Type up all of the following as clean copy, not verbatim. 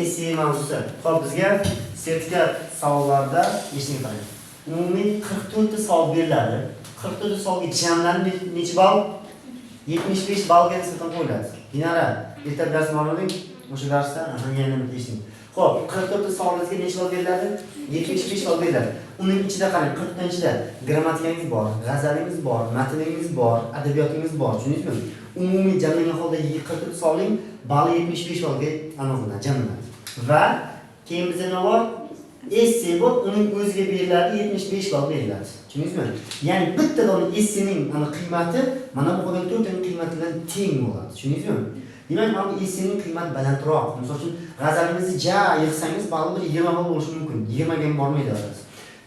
Essiy mavzusi. Xo'p, bizga sertifikat savollarda eshitib qarang. Umumiy 44 ta savol beriladi. 44 ta savolga jamlanib necha ball? 75 ballga nisbatan qo'yiladi. Dinara, erta dars ma'luming, o'sha darsda yana nima deyishing. Xo'p, 44 ta savolingizga necha ball beriladi? 75 ball beriladi. Uning ichida qarang, 40 tanchisida grammatikangiz bor, g'azalingiz bor, matningiz bor, adabiyotingiz bor, tushundingizmi? Umumiy jamlangan holda 44 savolning balli 75 ballga aniqlanadi, jamlanadi. Va keyin bizda nima bor? Esse bor, uning o'ziga beriladi 75 ball beriladi. Tushundingizmi? Ya'ni bitta dona essening qiymati mana bu qolgan 4 taning qiymati bilan teng bo'ladi. Tushundingizmi? Demak, mana bu essening qiymati balandroq. Misol uchun, g'azalingizni ja yig'sangiz, balli 20 ball bo'lishi mumkin. 20 ga bormaydi araz.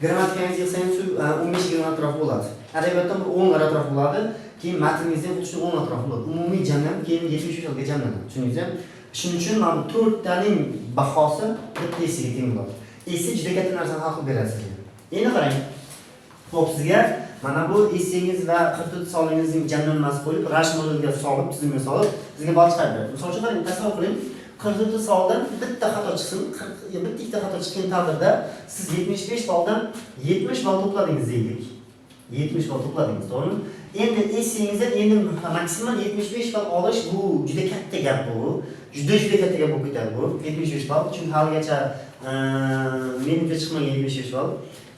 Grammatikangizni yig'sangiz 15 ga atrof bo'ladi. Adabiyotdan 10 ga atrof bo'ladi. Keyin matningizni xuddi shunday 10 atrof bo'ladi. Umumiy jamlanib keyin 75 ballga jamlanadi. Tushundingizmi? Shuning uchun mana 4 taning bahosi bitta essiga teng bo'ladi. Esse juda katta narsani hal qilib beradi sizga. Endi qarang. Xo'p, sizga mana bu essengiz va 44 savolingizning jamlanmasi qo'yib, rashmolga solib, tizimga solib, sizga ball chiqarib beradi. Misol uchun qarang, tasavvur qiling, 44 savoldan bitta xato chiqsin, bitta ikkita xato chiqqan taqdirda siz 75 balldan 70 ball to'pladingiz deylik. 70 ball to'pladingiz, to'g'rimi? Endi essengizdan endi maksimal 75 ball olish bu juda katta gap bu. Juda katta gap bo'lib ketadi bu. 75 ball, chunki haligacha menimcha chiqmagan 75 ball.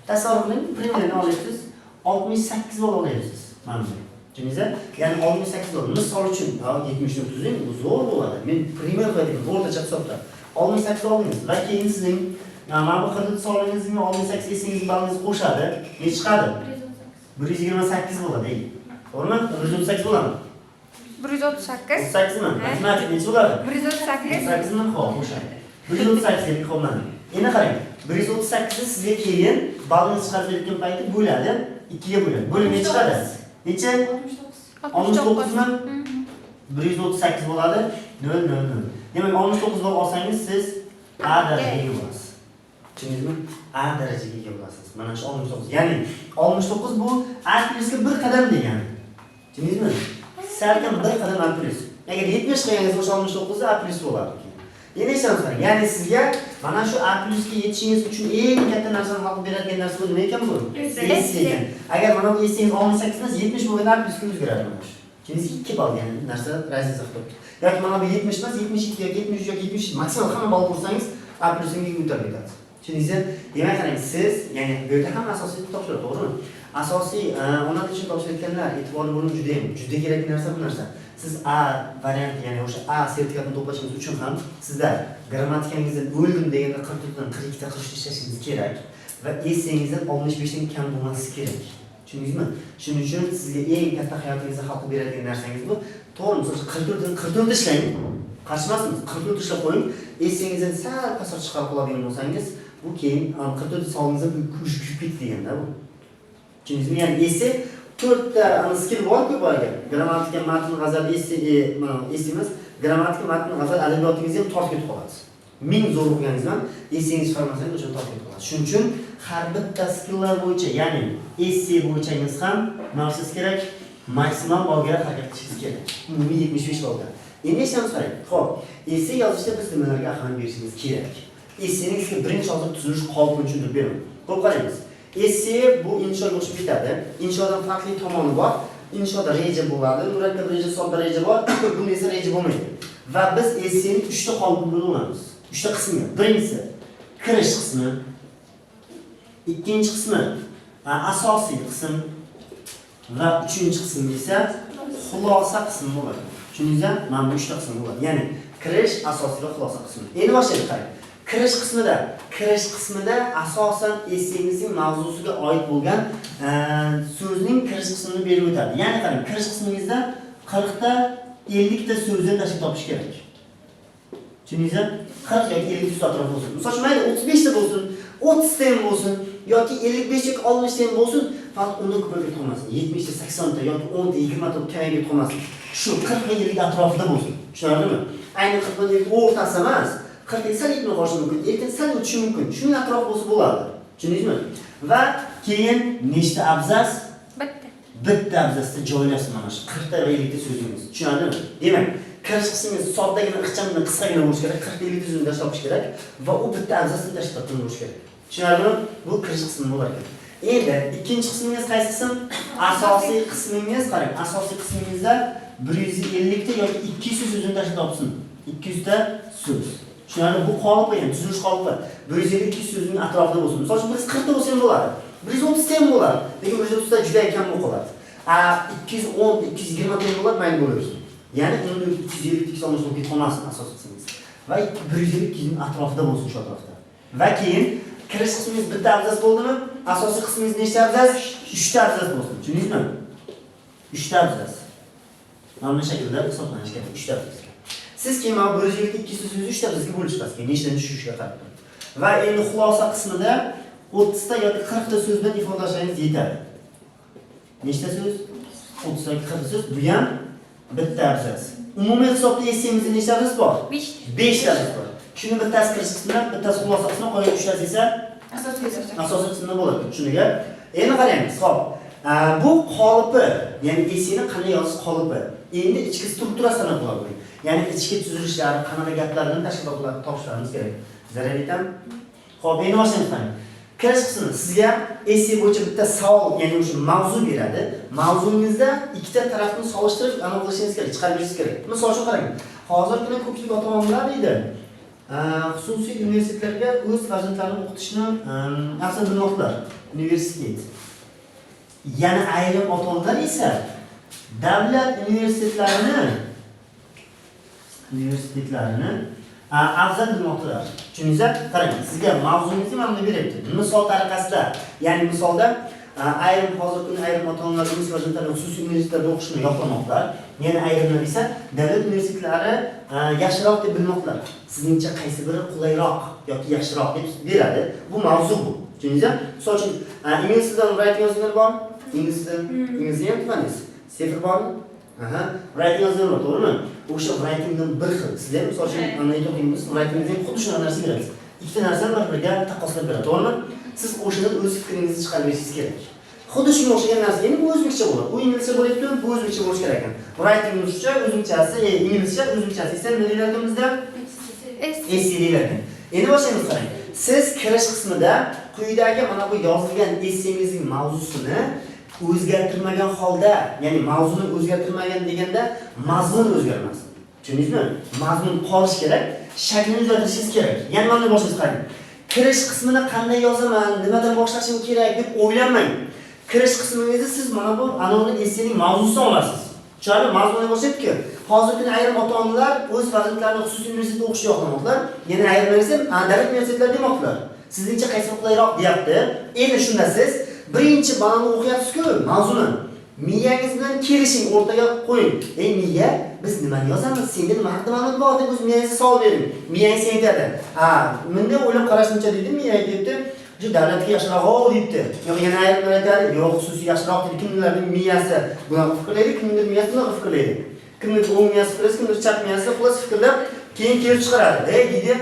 Tasavvur qiling, primerni olasiz, 68 ball olasiz. Mana bu. Tushundingizmi? Ya'ni 68 ball. Misol uchun, 70 ni tuzing, bu zo'r bo'ladi. Men primer qo'ydim, o'rtacha hisobda. 68 oldingiz va keyin sizning mana bu 44 savolingizga 68 esingizga ballingizni qo'shadi. Ne chiqadi? 128 bo'ladi. To'g'rimi? 138 bo'ladimi? 138. 38 mi? Matematik necha bo'ladi? 138. 38 mi? Xo'p, qo'shadi. 138 ga qo'madi. Endi qarang, 138 ni sizga keyin ballingiz chiqarayotgan payti bo'ladi, 2 ga bo'ladi. Bo'lib necha chiqadi? Necha? 69 mi? 138 bo'ladi. 0 0 0. Demak, 69 ball olsangiz siz A darajaga bo'lasiz. Tushundingizmi? A darajaga ega bo'lasiz. Mana shu 69. Ya'ni 69 bu A+ ga bir qadam degani. Tushundingizmi? Salkam bir qadam A+. Agar 70 qilganingiz o'sha 69 A+ bo'ladi. Endi eshitamiz qarang. Ya'ni sizga mana shu A+ ga yetishingiz uchun eng katta narsani hal qilib beradigan narsa nima ekan bu? Esse ekan. Agar mana bu essengiz 18 emas, 70 bo'lganda A+ ga o'zgaradi mana shu. Tushundingizmi? 2 ball degan narsa raziyasi qilib. Yoki mana bu 70 emas, 72 yoki 73 yoki 70 maksimal hamma ball ursangiz A+ ga ko'tarib ketadi. Tushundingizmi? Demak qarang, siz, ya'ni bu yerda ham asosiy topshiriq, to'g'rimi? Asosiy ona tili uchun topshirayotganlar e'tiborli bo'lish juda kerakli narsa bu narsa. Siz A varianti, ya'ni o'sha A sertifikatini to'plashingiz uchun ham sizda grammatikangizda o'ldim deganda 44 dan 42 ta qilib ishlashingiz kerak va essengizdan 65 dan kam bo'lmasligi kerak. Tushundingizmi? Shuning uchun sizga eng katta hayotingizni hal qilib beradigan narsangiz bu. To'g'ri, masalan 44 dan 44 ishlang. Qarshimasmiz, 44 ishlab qo'ying. Essengizdan sal pastroq chiqarib qoladigan bo'lsangiz, bu keyin 44 savolingizda kuyib ketdi deganda bu. Tushundingizmi? Ya'ni esse 4 ta skill bor-ku boyga. Grammatika, matn, g'azal, esse, mana esse emas, grammatika, matn, g'azal, adabiyotingizni ham tortib ketib qoladi. Ming zo'r o'qiganingiz bilan essengiz chiqarmasangiz o'sha tortib ketib qoladi. Shuning uchun har bitta skilllar bo'yicha, ya'ni esse bo'yichangiz ham narsiz kerak, maksimal ballga harakat qilishingiz kerak. Umumiy 75 ballga. Endi eshitamiz qarang. Xo'p, esse yozishda biz nimalarga ahamiyat berishingiz kerak? Essening sizga birinchi hozir tuzilish qolipini tushuntirib beraman. Xo'p, qaraymiz. Esse bu inshoga o'xshab ketadi. Inshodan farqli tomoni bor. Inshoda reja bo'ladi, murakkab reja, sodda reja bor. Bunda esa reja bo'lmaydi. Va biz essening 3 ta qolipini bo'lamiz. 3 ta qismi. Birinchisi kirish qismi. Ikkinchi qismi asosiy qism va uchinchi qism esa xulosa qismi bo'ladi. Tushundingizmi? Mana bu 3 ta qism bo'ladi. Ya'ni kirish, asosiy va xulosa qismi. Endi boshlaylik qarang. Kirish qismida asosan essengizning mavzusiga oid bo'lgan so'zning kirish qismini berib o'tadi. Ya'ni qarang, kirish qismingizda 40 ta 50 ta so'zdan tashkil topish kerak. Tushundingizmi? 40 yoki 50 ta atrof bo'lsin. Misol uchun mayli 35 ta bo'lsin, 30 ta ham bo'lsin yoki 55 yoki 60 ta ham bo'lsin, faqat undan ko'payib ketolmasin. 70 ta, 80 ta yoki 10 ta, 20 ta kamayib ketolmasin. Shu 40 va 50 atrofida bo'lsin. Tushunarlimi? Ayni 40 va 50 o'rtasida emas. 40 sal yetmay qolishi mumkin, ertaga sal o'tishi mumkin. Shuning atrof bo'lsa bo'ladi. Tushundingizmi? Va keyin nechta abzas? Bitta abzasda joylashsin mana shu 40 ta va 50 ta so'zingiz. Tushunarlimi? Demak, kirish qismingiz soddagina, ixchamgina, qisqagina bo'lishi kerak, 40-50 tuzini tashlash kerak va u bitta abzasini tashlab bo'lishi kerak. Tushunarlimi? Bu kirish qismi bo'lar ekan. Endi ikkinchi qismingiz qaysi qism? Asosiy qismingiz, qarang, asosiy qismingizda 150 ta yoki 200 so'zni tashlab olsin. 200 ta so'z. Tushunarli, bu qolip ham tuzilish qolipi 150-200 so'zning atrofida bo'lsin. Misol uchun 40 ta bo'lsa ham bo'ladi. 130 ta ham bo'ladi. Lekin 130 ta juda kam bo'ladi. 210, 220 ta bo'ladi, mayli bo'laversin. Ya'ni uni 250-260 bo'lib ketmasin asosiy qismingiz. Va 150-200 ning atrofida bo'lsin shu atrofda. Va keyin kirish qismingiz bitta abzas bo'ldimi? Asosiy qismingiz nechta abzas? 3 ta abzas bo'lsin. Tushundingizmi? 3 ta abzas. Mana bu shaklda hisoblanishi kerak. 3 ta abzas. Siz keyin mana 150-200 so'zni 3 ta abzasga bo'lib chiqasiz. Nechtadan tushishga qarab. Va endi xulosa qismida 30 ta yoki 40 ta so'z bilan ifodalashingiz yetadi. Nechta so'z? 30 ta yoki 40 ta so'z. Bu ham bitta abzas. Umumiy hisobda esingizda nechta abzas bor? 5 ta abzas bor. Shuni bittasi kirish qismidan, bittasi xulosa qismidan, qolgan 3 tasi esa asosiy qismda bo'ladi. Tushuniga. Endi qaraymiz. Xo'p. Bu qolipi, ya'ni esseni qanday yozish qolipi. Endi ichki strukturasini qilib ya'ni ichki tuzilishlari, qanaqa gaplarni tashkil topishlarimiz kerak. Zarar etam. Xo'p, endi boshlaymiz. Kirish qismi sizga esse bo'yicha bitta savol, ya'ni o'sha mavzu beradi. Mavzungizda ikkita tarafni solishtirib aniq qilishingiz kerak, chiqarishingiz kerak. Misol uchun qarang. Hozir kuni ko'pchilik ota-onalar deydi, xususiy universitetlarga o'z farzandlarini o'qitishni afzal bilmoqdalar. Universitet. Yana ayrim ota-onalar esa davlat universitetlarini afzal bilmoqdalar. Tushundingizmi? Qarang, sizga mavzungizni mana bunda beryapti. Misol tariqasida, ya'ni misolda ayrim hozir kuni ayrim ota-onalar o'z farzandlarini xususiy universitetlarda o'qishni yoqlamoqda. Yana ayrimlar esa davlat universitetlari yaxshiroq deb bilmoqdalar. Sizningcha qaysi biri qulayroq yoki yaxshiroq deb beradi. Bu mavzu bu. Tushundingizmi? Misol uchun ingliz tilidan writing yozganlar bormi? Inglizda ham tushundingiz. Sifr bormi? Writing yozganlar bor, to'g'rimi? O'sha writingdan bir xil. Sizlar misol uchun mana aytdingiz, writingdan xuddi shunaqa narsa berasiz. Ikkita narsani bir-biriga taqqoslab beradi, to'g'rimi? Siz o'shadan o'z fikringizni chiqarib berishingiz kerak. Xuddi shunga o'xshagan narsa, ya'ni bu o'zbekcha bo'ladi. Bu inglizcha bo'lyapti, bu o'zbekcha bo'lishi kerak ekan. Writing ruscha, o'zbekchasi, inglizcha, o'zbekchasi esa nima deyiladi bizda? Essay deyiladi. Endi boshlaymiz qarang. Siz kirish qismida quyidagi mana bu yozilgan essayingizning mavzusini o'zgartirmagan holda, ya'ni mavzuni o'zgartirmagan deganda mazmun o'zgarmas. Tushundingizmi? Mazmun qolish kerak, shaklini o'zgartirishingiz kerak. Ya'ni mana boshlaysiz qarang. Kirish qismini qanday yozaman, nimadan boshlashim kerak deb o'ylamang. Kirish qismingizni siz mana bu anoning essayning mavzusini olasiz. Tushunarli? Mazmunga boshlayapti-ku. Hozirgi kunda ayrim ota-onalar o'z farzandlarini xususiy universitetda o'qishga yoqlamoqdalar. Yana ayrimlar esa davlat universitetlarida demoqdalar. Sizningcha qaysi qulayroq deyapti. Endi shunda siz birinchi balonni o'qiyapsiz-ku, mavzuni. Miyangiz bilan kelishing, o'rtaga qo'ying. Ey miya, biz nimani yozamiz? Senda nima haqida ma'lumot bor deb o'z miyangizga savol bering. Miyangiz aytadi. Bunday o'ylab qarashimcha deydi, miya aytibdi, shu davlatga yaxshiroq deydi. Yo'q, yana aytib aytadi, yo'q, xususiy yaxshiroq deydi. Kimlarning miyasi bunaqa fikrlaydi, kimning miyasi bunaqa fikrlaydi. Kimning o'ng miyasi fikrlaydi, kimning chap miyasi xullas fikrlab keyin kelib chiqaradi. Ey deydi,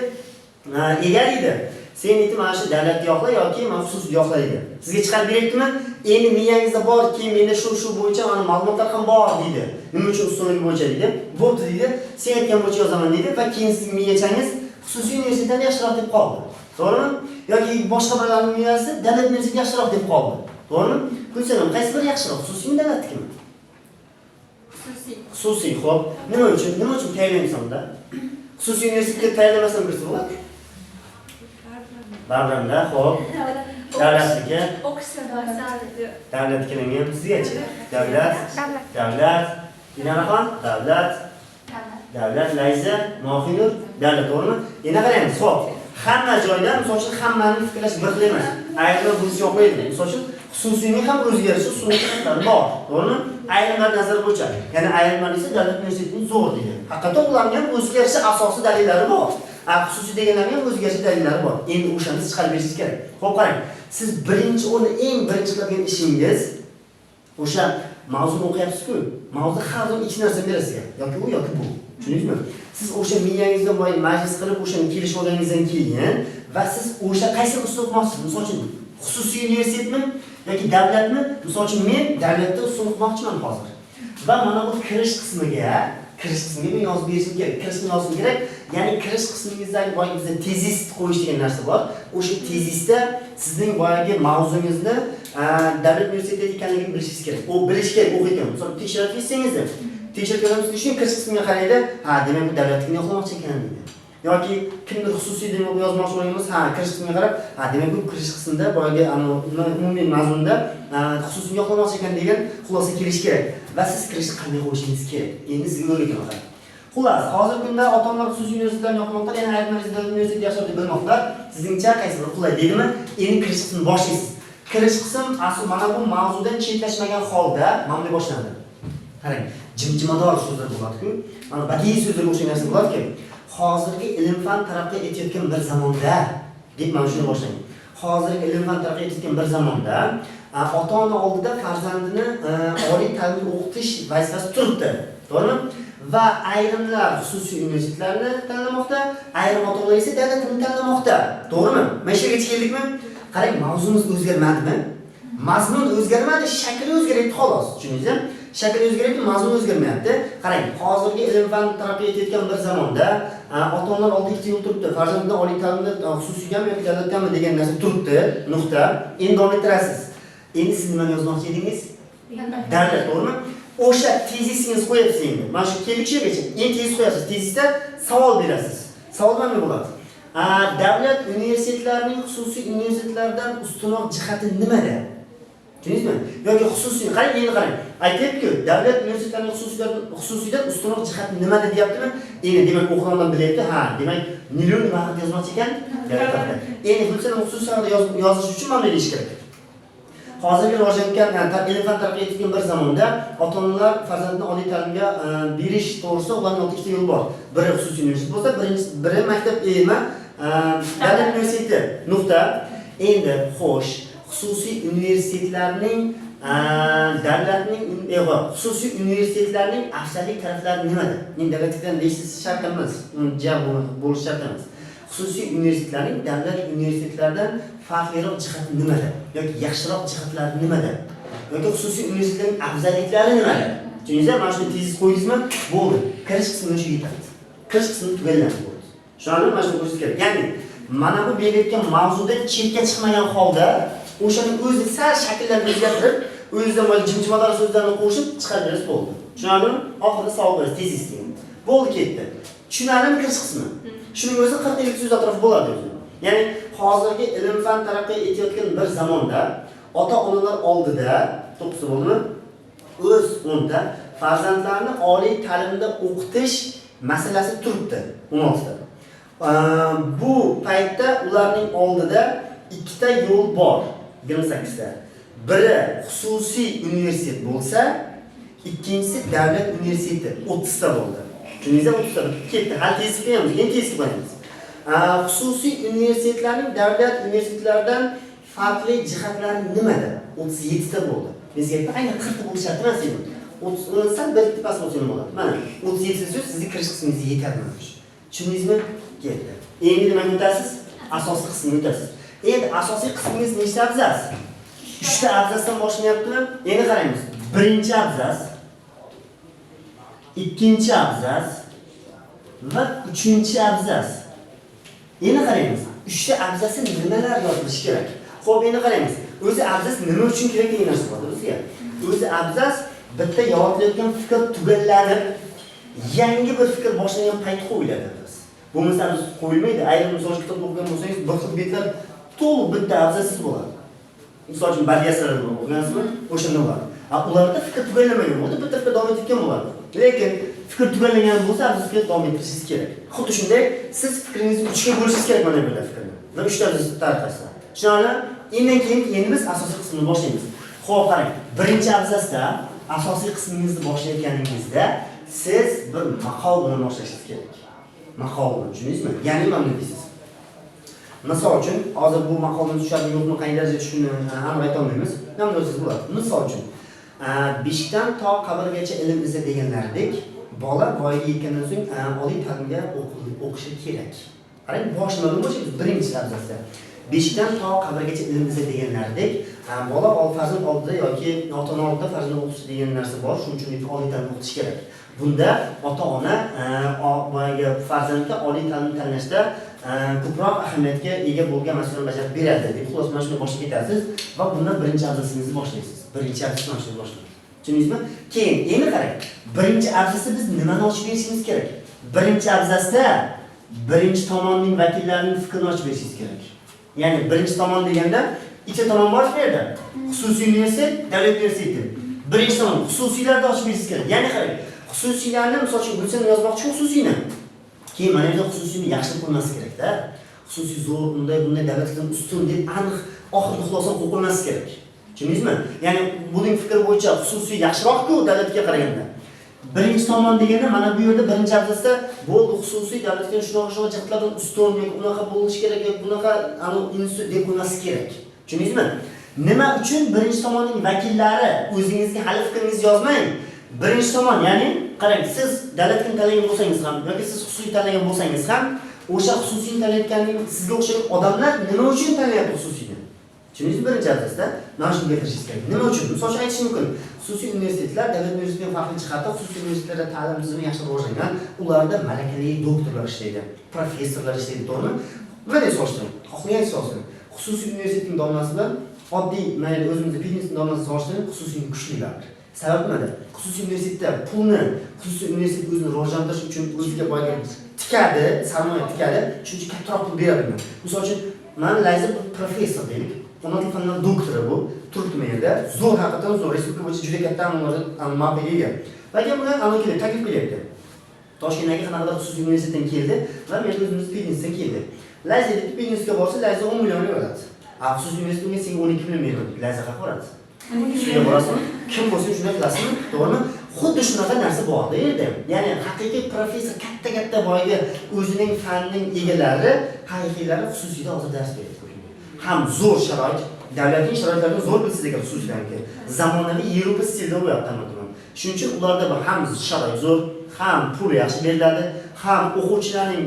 ega deydi. Sen aytib mana shu davlatga yoqla yoki maxsus yoqla deydi. Sizga chiqarib beryaptimi? Endi miyangizda bor, keyin menda shu bo'yicha mana ma'lumotlar ham bor deydi. Nima uchun ustunlik bo'yicha deydi. Bo'pti deydi. Sen aytgan bo'yicha yozaman deydi va keyin sizning miyachangiz xususiy universitetdan yaxshiroq deb qoldi. To'g'rimi? Yoki boshqa birlarning miyasi davlat universitetidan yaxshiroq deb qoldi. To'g'rimi? Ko'rsanam, qaysi biri yaxshiroq? Xususiymi, davlatnikimi? Xususiy. Xususiy, xo'p. Nima uchun tayyorlaymiz unda? Xususiy universitetga tayyorlamasam birisi bo'ladi. Barramda, xo'p. Davlatniki. O'qishdan boshlandi. Davlatnikini sizgachi. Davlat. Inaxon, davlat. Layza, Mohinur, davlat, to'g'rimi? Endi qaraymiz, xo'p. Hamma joyda, misol uchun hammani fikrlash bir xil emas. Ayrimlar buni yo'qlaydi. Misol uchun xususiyning ham o'zgarishi sun'iy bor, to'g'rimi? Ayrimlar nazar bo'yicha, ya'ni ayrimlar esa davlat universitetining zo'r deydi. Haqiqatan ularning ham o'zgarishi asosiy dalillari bor. Xususiy deganlarning ham o'zgarishi dalillari bor. Endi o'shani chiqarib berishingiz kerak. Xo'p, qarang. Siz birinchi qilgan ishingiz o'sha mavzuni o'qiyapsiz-ku. Mavzu har doim ikki narsa berasiz. Yoki u yoki bu. Tushundingizmi? Siz o'sha miyangizda bo'yin majlis qilib o'shani kelishib olganingizdan keyin va siz o'sha qaysi usul o'qimoqchisiz? Misol uchun xususiy universitetmi yoki davlatmi? Misol uchun men davlatda usul o'qimoqchiman hozir. Va mana bu kirish qismiga kirish qismiga men yozib berishim kerak. Kirishni yozishim kerak. Ya'ni kirish qismingizdagi boyagi bizda tezis qo'yish degan narsa bor. O'sha tezisda sizning boyagi mavzungizni davlat universiteti ekanligini bilishingiz kerak. U bilish kerak o'qiyotgan. Masalan, tekshirib ketsangiz, tekshirib ko'ramiz shuning kirish qismiga qaraydi. Ha, demak bu davlatlikni yo'qlamoqchi ekan deydi. Yoki kimdir xususiy deb yozmoqchi bo'lganimiz, ha, kirish qismiga qarab, ha, demak bu kirish qismida boyagi umumiy mazmunda xususiy yo'qlamoqchi ekan degan xulosa kelish kerak. Va siz kirishni qanday qo'yishingiz kerak. Endi sizga o'rgataman. Xullas, hozirgi kunda ota-onalar xususiy universitetlarni yoqmoqda, ya'ni aytmaringizda universitet yashab deb bilmoqda. Sizningcha qaysi bir qulay deydimi? Endi kirish qismini boshlaysiz. Kirish qism asl mana bu mavzudan chetlashmagan holda mana bunday boshlanadi. Qarang, jimjimador so'zlar bo'ladi-ku. Mana badiiy so'zlarga o'xshagan narsa bo'ladiki, hozirgi ilm-fan taraqqiy etayotgan bir zamonda deb mana shuni boshlang. Hozirgi ilm-fan taraqqiy etayotgan bir zamonda ota-ona oldida farzandini oliy ta'limda o'qitish vazifasi turibdi. To'g'rimi? Va ayrimlar xususiy universitetlarni tanlamoqda, ayrim ota-onalar esa davlatni tanlamoqda. To'g'rimi? Mana shu yerga keldikmi? Qarang, mavzuimiz o'zgarmadimi? Mazmun o'zgarmadi, shakli o'zgaryapti xolos. Tushundingizmi? Shakli o'zgaryapti, mazmun o'zgarmayapti. Qarang, hozirgi ilm-fan taraqqiy etayotgan bir zamonda ota-onalar oldida ikkita yo'l turibdi. Farzandni oliy ta'limda xususiygami yoki davlatgami degan narsa turibdi. Nuqta. Endi davom ettirasiz. Endi siz nima yozmoqchi edingiz? Davlat, to'g'rimi? O'sha tezisingiz qo'yapsiz endi. Mana shu kelishgacha endi tezis qo'yasiz. Tezisda savol berasiz. Savol nima bo'ladi? Davlat universitetlarining xususiy universitetlardan ustunroq jihati nimada? Tushundingizmi? Yoki xususiy, qarang endi qarang. Aytayapti-ku, davlat universitetlarining xususiydan ustunroq jihati nimada deyaptimi? Endi demak o'quvchilar bilyapti. Ha, demak million nima haqida yozmoqchi ekan? Davlatda. Endi xususiy xususiylarni yozish uchun mana deyish kerak. Hozirgi rivojlanayotgan ilm-fan taraqqiy etgan bir zamonda ota-onalar farzandini oliy ta'limga berish to'g'risida ularning ikkita yo'li bor. Biri xususiy universitet bo'lsa, biri maktab davlat universiteti. Nuqta. Endi xo'sh, xususiy universitetlarning xususiy universitetlarning afzallik taraflari nimada? Men davlatdan deysiz shart emas, javob bo'lish shart emas. Xususiy universitetlarning davlat universitetlaridan farqliroq jihati nimada? Yoki yaxshiroq jihatlari nimada? Yoki xususiy universitetlarning afzalliklari nimada? Tushundingizmi? Mana shu tezis qo'ydingizmi? Bo'ldi. Kirish qismini shu yetadi. Kirish qismini tugalladi bo'ldi. Shuni mana shu qo'yish kerak. Ya'ni mana bu berilgan mavzudan chetga chiqmagan holda o'shaning o'zi sal shakllarni o'zgartirib, o'zidan bo'lgan jimjimador so'zlarni qo'shib chiqarib bo'ldi. Tushunarlimi? Oxirida savol berish, tezis degan. Bo'ldi, ketdi. Tushunarlimi kirish qismi? Shuning o'zi 40 ta so'z atrofi bo'ladi o'zi. Ya'ni hozirgi ilm-fan taraqqiy etayotgan bir zamonda ota-onalar oldida to'qqizta bo'ldimi? O'z o'nta farzandlarni oliy ta'limda o'qitish masalasi turibdi 16 ta. Bu paytda ularning oldida ikkita yo'l bor, 28 ta. Biri xususiy universitet bo'lsa, ikkinchisi davlat universiteti 30 ta bo'ldi. Tushundingizmi? 30 ta ketdi. Hal tezib qo'yamiz, endi tezib qo'yamiz. Xususiy universitetlarning davlat universitetlaridan farqli jihatlari nimada? 37 ta bo'ldi. Bizga aynan 40 ta bo'lishi shart emas edi. 30 sal bir pas bo'lsa ham bo'ladi. Mana 37 so'z sizning kirish qismingizga yetadi. Tushundingizmi? Ketdi. Endi nima o'tasiz? Asosiy qismga o'tasiz. Endi asosiy qismingiz nechta abzas? 3 ta abzasdan boshlanyaptimi? Endi qaraymiz. Birinchi abzas, ikkinchi abzas va uchinchi abzas. Endi qaraymiz. 3 ta abzasda nimalar yozilishi kerak? Xo'p, endi qaraymiz. O'zi abzas nima uchun kerak degan narsa bor bizga. O'zi abzas bitta yorilayotgan fikr tugallanib, yangi bir fikr boshlangan paytda qo'yiladi. Bo'lmasa qo'yilmaydi. Ayrim misol kitob o'qigan bo'lsangiz, bir xil betlar to'liq bitta abzassiz bo'ladi. Misol uchun badiyasalar o'qigansizmi? O'shanda bo'ladi. Ularda fikr tugallamagan bo'ldi, bitta fikr davom etgan bo'ladi. Lekin fikr tugallagan bo'lsa, abzasga davom ettirishingiz kerak. Xuddi shunday siz fikringizni 3 ga bo'lishingiz kerak mana bu fikrni. Va 3 ta tarqasa. Shuni undan keyin endi biz asosiy qismini boshlaymiz. Xo'p, qarang. Birinchi abzasda asosiy qismingizni boshlayotganingizda siz bir maqol bilan boshlashingiz kerak. Maqol bilan, tushundingizmi? Ya'ni nima deysiz? Misol uchun, hozir bu maqolni tushunib yo'qmi, qanday darajada tushunishni aniq ayta olmaymiz. Nima deysiz bo'ladi? Misol uchun, beshikdan to qabrgacha ilm izla deganlaridek, bola voyaga yetgandan so'ng oliy ta'limga o'qishi kerak. qarang boshlangan bo'lsa birinchi abzasda beshikdan to qabrgacha ilm izla deganlardek bola farzand oldida yoki ota-ona oldida farzand o'qitish degan narsa bor, shuning uchun oliy ta'lim o'qitish kerak. Bunda ota-ona boyagi farzandga oliy ta'lim tanlashda ko'proq ahamiyatga ega bo'lgan mas'uliyatni bajarib beradi deb xulosa mana shuni boshlab ketasiz va bundan birinchi abzasingizni boshlaysiz. Birinchi abzasni mana shunday boshlaysiz. Tushundingizmi? Keyin endi qarang. Birinchi abzasda biz nimani ochib berishimiz kerak? Birinchi abzasda birinchi tomonning vakillarining fikrini ochib berishingiz kerak. Ya'ni birinchi tomon deganda ikkita tomon bor bu yerda. Xususiy universitet, davlat universiteti. Birinchi tomon xususiylarni ochib berishingiz kerak. Ya'ni qarang, xususiylarni misol uchun bilsam yozmoqchi xususiyni. Keyin mana yerda xususiyni yaxshi qo'ymas kerak-da. Xususiy zo'r, bunday davlatdan ustun deb aniq oxirgi xulosa qo'yilmas kerak. Tushundingizmi? Ya'ni buning fikri bo'yicha xususiy yaxshiroq-ku davlatga qaraganda. Birinchi tomon deganda mana bu yerda birinchi abzasda bo'ldi xususiy davlatga shunaqa jihatlardan ustun yoki unaqa bo'lishi kerak yoki bunaqa institut deb qo'ymas kerak. Tushundingizmi? Nima uchun birinchi tomonning vakillari o'zingizga hali fikringizni yozmang. Birinchi tomon, ya'ni qarang, siz davlatni tanlagan bo'lsangiz ham yoki siz xususiy tanlagan bo'lsangiz ham, o'sha xususiy tanlayotganing sizga o'xshagan odamlar nima uchun tanlayapti xususiyni? Tushundingizmi? Birinchi abzasda mana shuni gapirishingiz kerak. Nima uchun? Misol uchun aytish mumkin. Xususiy universitetlar davlat universitetidan farqli jihati xususiy universitetlarda ta'lim tizimi yaxshi rivojlangan, ularda malakali doktorlar ishlaydi, professorlar ishlaydi, to'g'rimi? Mana solishtiring. Xohlagan solishtiring. Xususiy universitetning domlasi bilan oddiy mana o'zimizning biznesning domlasini solishtiring, xususiy kuchlilardir. Sabab nimada? Xususiy universitetda pulni xususiy universitet o'zini rivojlantirish uchun o'ziga boyga tikadi, sarmoya tikadi, chunki kattaroq pul beradi. Misol uchun, men Layza professor deylik, qonun fanlari doktori bu, turibdi men yerda, zo'r haqiqatan zo'r, respublika bo'yicha juda katta ma'lumotga ega. Va keyin bunga kelib, taklif qilyapti. Toshkentdagi qanaqadir xususiy universitetdan keldi va men o'zimiz biznesdan keldi. Layza deb biznesga borsa, Layza 10 million beradi. Xususiy universitetga sen 12 million beradi. Layza qanqa boradi? Shunga borasizmi? Kim bo'lsa shunday qilasizmi? To'g'rimi? Xuddi shunaqa narsa bor-da yerda. Ya'ni haqiqiy professor katta boyga o'zining fanning egalari, haqiqiylari xususiyda hozir dars beradi. Ham zo'r sharoit, davlatning sharoitlarini zo'r bilsiz ekan xususiylarga. Zamonaviy Yevropa stilida bo'lyapti hamma. Shuning uchun ularda ham sharoit zo'r, ham pul yaxshi beriladi, ham o'quvchilarning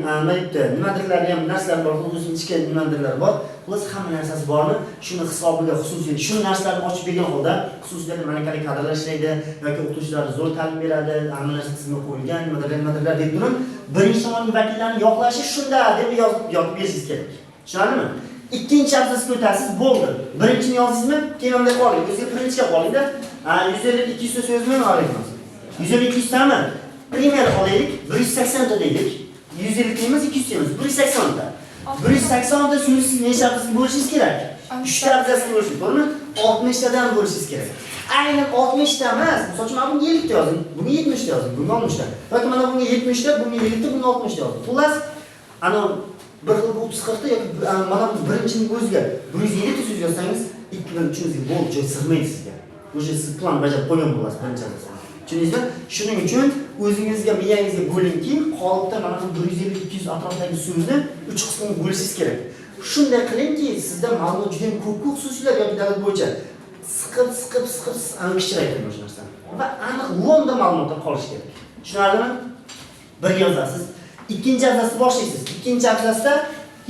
nimadirlari ham narsalar bor, o'zining ichki nimadirlar bor. Plus hamma narsasi bormi? Shuni hisobiga xususiy, shu narsalarni ochib bergan holda xususiylarda malakali kadrlar ishlaydi yoki o'qituvchilar zo'r ta'lim beradi, hamma narsa tizimga qo'yilgan, nimadirlar deb turib, birinchi tomonning vakillarini yo'qlashi shunda deb yozib berishingiz kerak. Tushunarlimi? Ikkinchi abzasga o'tasiz, bo'ldi. Birinchini yozdingizmi? Keyin unday qoling. O'zingizga birinchiga qolingda. 150 200 ta so'zmi olaymiz? 150 200 tami? Primer olaylik, 180 ta deylik. 150 emas, 200 emas, 180 ta. 180 ta so'zni necha abzasga bo'lishingiz kerak? 3 ta abzasga bo'lishingiz, to'g'rimi? 60 tadan bo'lishingiz kerak. Aynan 60 ta emas. Masalan, mana bunga 50 ta yozing, bunga 70 ta yozing, bunga 60 ta. Yoki mana bunga 70 ta, bunga 50 ta, bunga 60 ta yozing. Xullas, ana bir xil 30-40 ta yoki mana bu birinchining o'ziga 150 ta so'z yozsangiz, ikkidan uchingizga bo'lib joy sig'maydi sizga. O'sha siz plan bajarib qo'ygan bo'lasiz birinchidan. Tushundingizmi? Shuning uchun o'zingizga miyangizga bo'lingki, qolipda mana bu 150-200 atrofidagi so'zni 3 qismga bo'lishingiz kerak. Shunday qilingki, sizda ma'lumot juda ko'p xususiylar yoki davlat bo'yicha siqib kichiraydi o'sha narsa. Va aniq lo'nda ma'lumotlar qolishi kerak. Tushunarlimi? Bir yozasiz. Ikkinchi abzasni boshlaysiz. Ikkinchi abzasda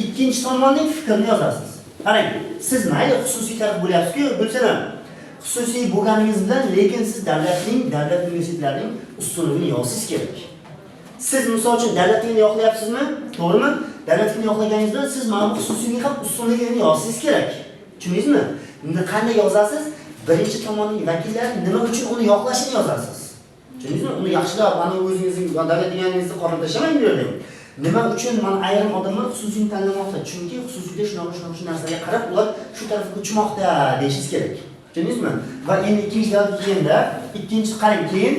ikkinchi tomonning fikrini yozasiz. Qarang, siz mayli xususiy taraf bo'lyapsiz-ku, bilsam, xususiy bo'lganingiz bilan, lekin siz davlat universitetlarining ustunligini yozishingiz kerak. Siz misol uchun davlatni yoqlayapsizmi? To'g'rimi? Davlatni yoqlaganingizda bilan siz mana bu xususiyning ham ustunligini yozishingiz kerak. Tushundingizmi? Qanday yozasiz? Birinchi tomonning vakillari nima uchun uni yoqlashini yozasiz. Tushundingizmi? Uni yaxshilab, mana o'zingizning davlat deganingizni qo'lga tashlamang bu yerda. Nima uchun mana ayrim odamlar xususiyni tanlamoqda? Chunki xususiyda shunaqa narsalarga qarab ular shu tarafga uchmoqda deyishingiz kerak. Tushundingizmi? Va endi ikkinchi davlat keyinda, ikkinchi qarang keyin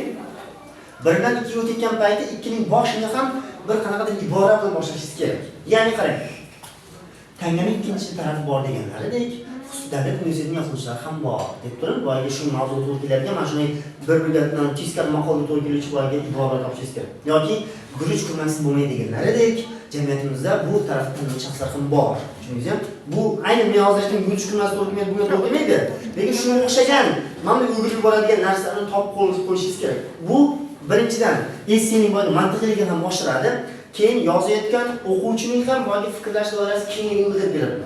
birdan ikkiga o'tayotgan payti ikkining boshini ham bir qanaqadir ibora bilan boshlashingiz kerak. Ya'ni qarang. Tanganing ikkinchi tarafi bor deganlaridek, davlat universitetining yozuvchilari ham bor deb turib, boyagi shu mavzuga to'g'ri keladigan mana shunday bir-biriga teskari maqolga to'g'ri keluvchi boyagi iboralar topishingiz kerak. Yoki guruch kurmasi bo'lmaydi deganlaridek, jamiyatimizda bu tarafdan shaxslar ham bor. Tushundingizmi? Bu ayni men hozir aytgan guruch kurmasi to'g'ri kelmaydi, bu to'g'ri kelmaydi. Lekin shunga o'xshagan mana o'g'irib boradigan narsalarni topib qo'yishingiz kerak. Bu birinchidan essining mantiqiyligini ham oshiradi. keyin yozayotgan o'quvchining ham boyagi fikrlash doirasi kengayib beradi.